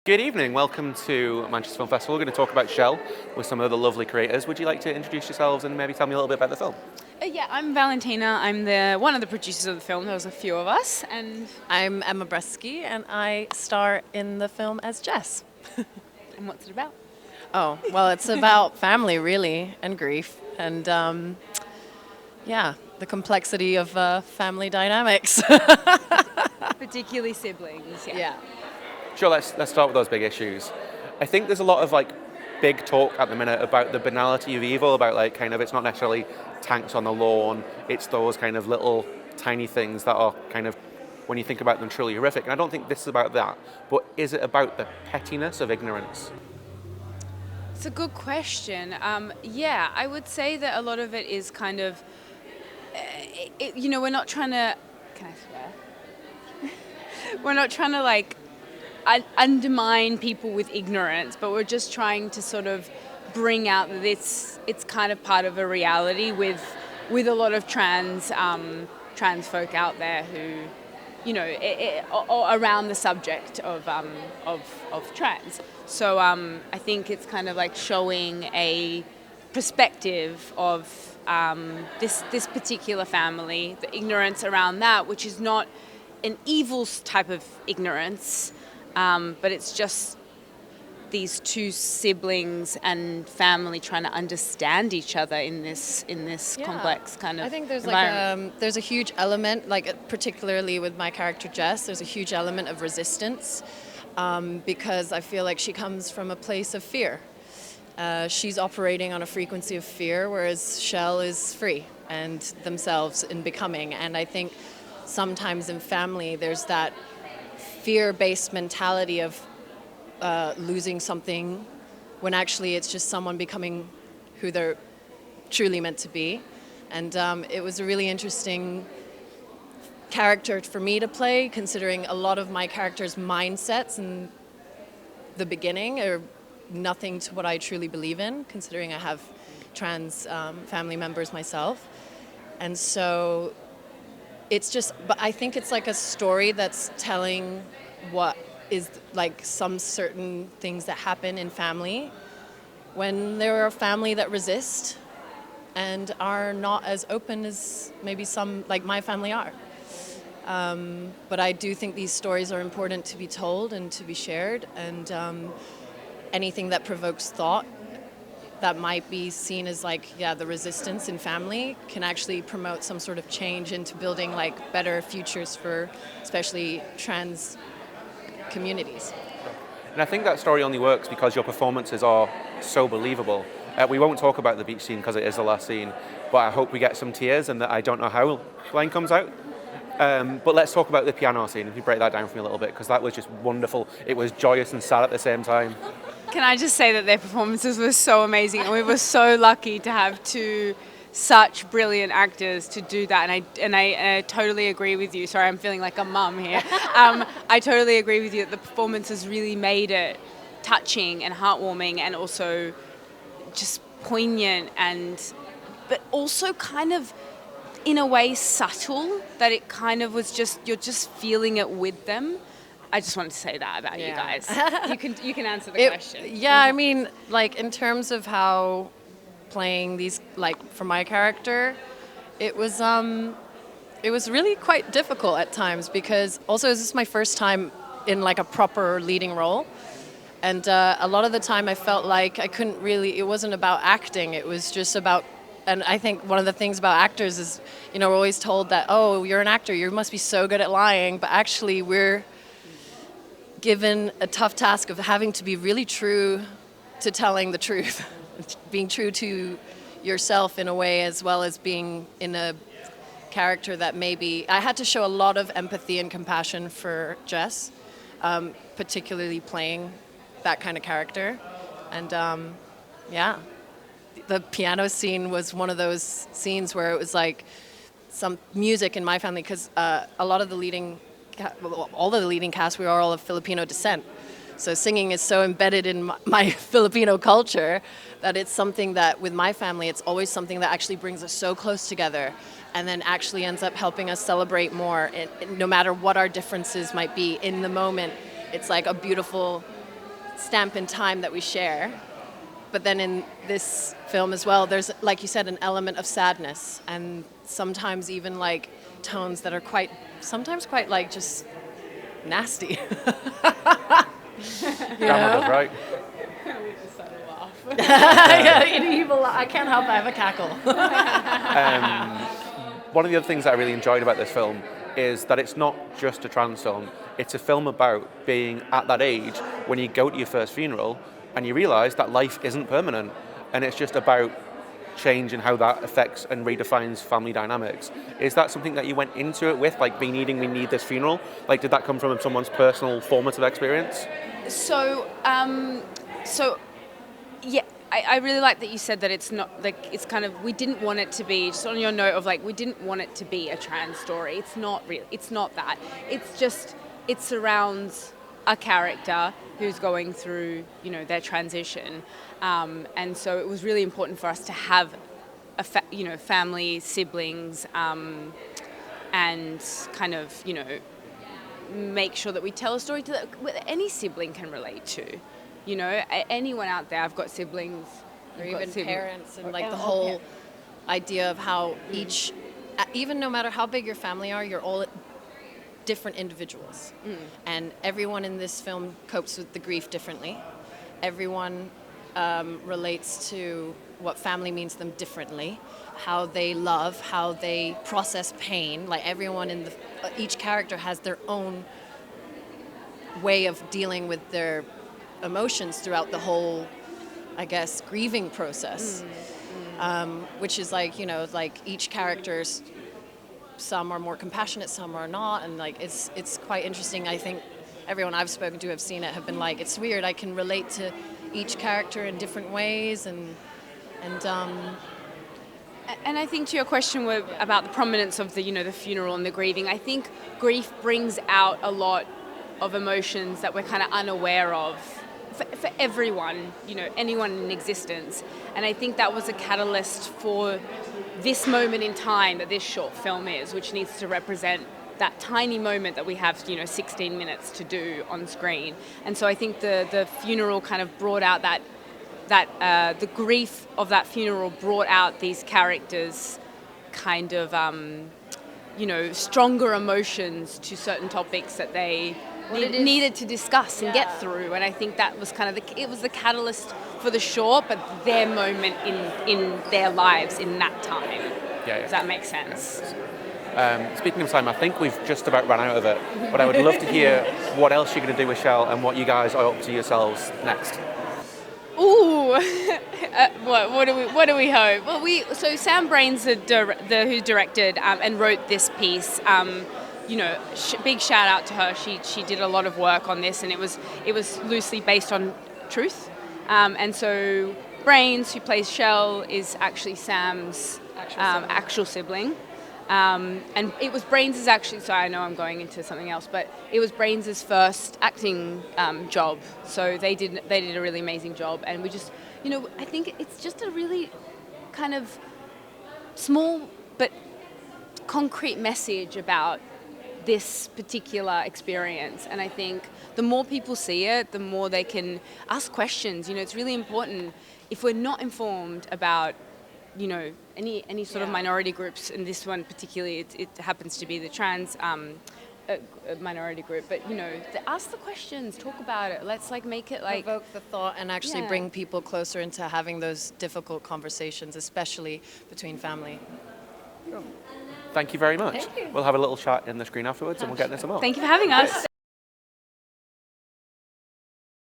Good evening, welcome to Manchester Film Festival. We're going to talk about Shell with some of the lovely creators. Would you like to introduce yourselves and maybe tell me a little bit about the film? Yeah, I'm Valentina. I'm the one of the producers of the film. There was a few of us, and I'm Emma Bresky, and I star in the film as Jess. what's it about? Oh, well, it's about family, really, and grief, and the complexity of family dynamics. Particularly siblings. Yeah. Sure, let's start with those big issues. I think there's a lot of big talk at the minute about the banality of evil, about it's not necessarily tanks on the lawn, it's those kind of little tiny things that are kind of, when you think about them, truly horrific. And I don't think this is about that, but is it about the pettiness of ignorance? It's a good question. I would say that a lot of it is kind of, we're not trying to. Can I swear? We're not trying to undermine people with ignorance, but we're just trying to sort of bring out that it's kind of part of a reality with a lot of trans folk out there who, around the subject of trans. So I think it's kind of like showing a perspective of this particular family, the ignorance around that, which is not an evil type of ignorance. But it's just these two siblings and family trying to understand each other in this complex kind of. I think there's environment. there's a huge element, particularly with my character Jess. There's a huge element of resistance because I feel like she comes from a place of fear. She's operating on a frequency of fear, whereas Shell is free and themselves in becoming. And I think sometimes in family there's that fear-based mentality of losing something when actually it's just someone becoming who they're truly meant to be. And it was a really interesting character for me to play, considering a lot of my character's mindsets in the beginning are nothing to what I truly believe in, considering I have trans family members myself. And so but I think it's like a story that's telling what is like some certain things that happen in family when there are a family that resist and are not as open as maybe some, like my family, are. But I do think these stories are important to be told and to be shared, and anything that provokes thought that might be seen as the resistance in family can actually promote some sort of change into building better futures for especially trans communities. And I think that story only works because your performances are so believable. We won't talk about the beach scene because it is the last scene, but I hope we get some tears and that I don't know how line comes out. But let's talk about the piano scene, if you break that down for me a little bit, because that was just wonderful. It was joyous and sad at the same time. Can I just say that their performances were so amazing, and we were so lucky to have two such brilliant actors to do that. And I totally agree with you. Sorry, I'm feeling like a mum here. I totally agree with you that the performances really made it touching and heartwarming, and also just poignant, but also kind of in a way subtle, that it kind of was just, you're just feeling it with them. I just wanted to say that about you guys. You can answer the question. Yeah, I mean, in terms of how playing these, for my character, it was really quite difficult at times, because also this is my first time in a proper leading role. And a lot of the time I felt like I couldn't really, it wasn't about acting, it was just about, and I think one of the things about actors is, we're always told that, oh, you're an actor, you must be so good at lying, but actually we're given a tough task of having to be really true to telling the truth, being true to yourself in a way, as well as being in a character that maybe, I had to show a lot of empathy and compassion for Jess, particularly playing that kind of character. And the piano scene was one of those scenes where it was some music in my family, because a lot of the leading all of the leading cast, we are all of Filipino descent. So singing is so embedded in my Filipino culture that it's something that with my family, it's always something that actually brings us so close together, and then actually ends up helping us celebrate more, no matter what our differences might be in the moment. It's like a beautiful stamp in time that we share. But then in this film as well, there's, like you said, an element of sadness, and sometimes even like tones that are sometimes quite like just nasty. Grandma does, right? Yeah, an evil. I can't help it. I have a cackle. One of the other things that I really enjoyed about this film is that it's not just a trans film. It's a film about being at that age when you go to your first funeral and you realise that life isn't permanent, and it's just about change and how that affects and redefines family dynamics. Is that something that you went into it with, like we need this funeral? Like, did that come from someone's personal formative experience? So, yeah, I really like that you said that it's not like it's kind of, we didn't want it to be, just on your note of like, we didn't want it to be a trans story. It's not real. It's not that. It's just, it surrounds a character who's going through, you know, their transition, and so it was really important for us to have family, siblings, and kind of, you know, make sure that we tell a story that any sibling can relate to. You know, anyone out there, I've got siblings. Or even parents, and like the whole idea of how each, even no matter how big your family are, you're all different individuals. And everyone in this film copes with the grief differently. Everyone relates to what family means to them differently, how they love, how they process pain. Like everyone in each character has their own way of dealing with their emotions throughout the whole, I guess, grieving process, which is like, you know, like each character's, some are more compassionate, some are not, and like it's quite interesting. I think everyone I've spoken to have seen it have been like, it's weird, I can relate to each character in different ways, and I think to your question about the prominence of the, you know, the funeral and the grieving, I think grief brings out a lot of emotions that we're kind of unaware of for everyone, you know, anyone in existence. And I think that was a catalyst for this moment in time that this short film is, which needs to represent that tiny moment that we have, you know, 16 minutes to do on screen. And so I think the funeral kind of brought out the grief of that funeral brought out these characters' kind of, you know, stronger emotions to certain topics that they needed to discuss and get through. And I think that was kind of it was the catalyst for the short, but their moment in their lives in that time. Yeah. Does that make sense? Speaking of time, I think we've just about run out of it, but I would love to hear what else you're going to do with Shell and what you guys are up to yourselves next. Ooh, what do we hope? Well, so Sam Brain's who directed and wrote this piece. You know, big shout out to her. She did a lot of work on this, and it was loosely based on truth. And so Brains, who plays Shell, is actually Sam's actual sibling. And it was Brains' actually, sorry, I know I'm going into something else, but it was Brains' first acting job. So they did a really amazing job, and we just, you know, I think it's just a really kind of small but concrete message about this particular experience. And I think the more people see it, the more they can ask questions. You know, it's really important if we're not informed about, you know, any sort of minority groups, and this one particularly, it happens to be the trans minority group, but you know, ask the questions, talk about it. Let's like make it like provoke the thought and actually bring people closer into having those difficult conversations, especially between family. Thank you very much. Thank you. We'll have a little chat in the screen afterwards, and we'll get this along. Thank you for having us.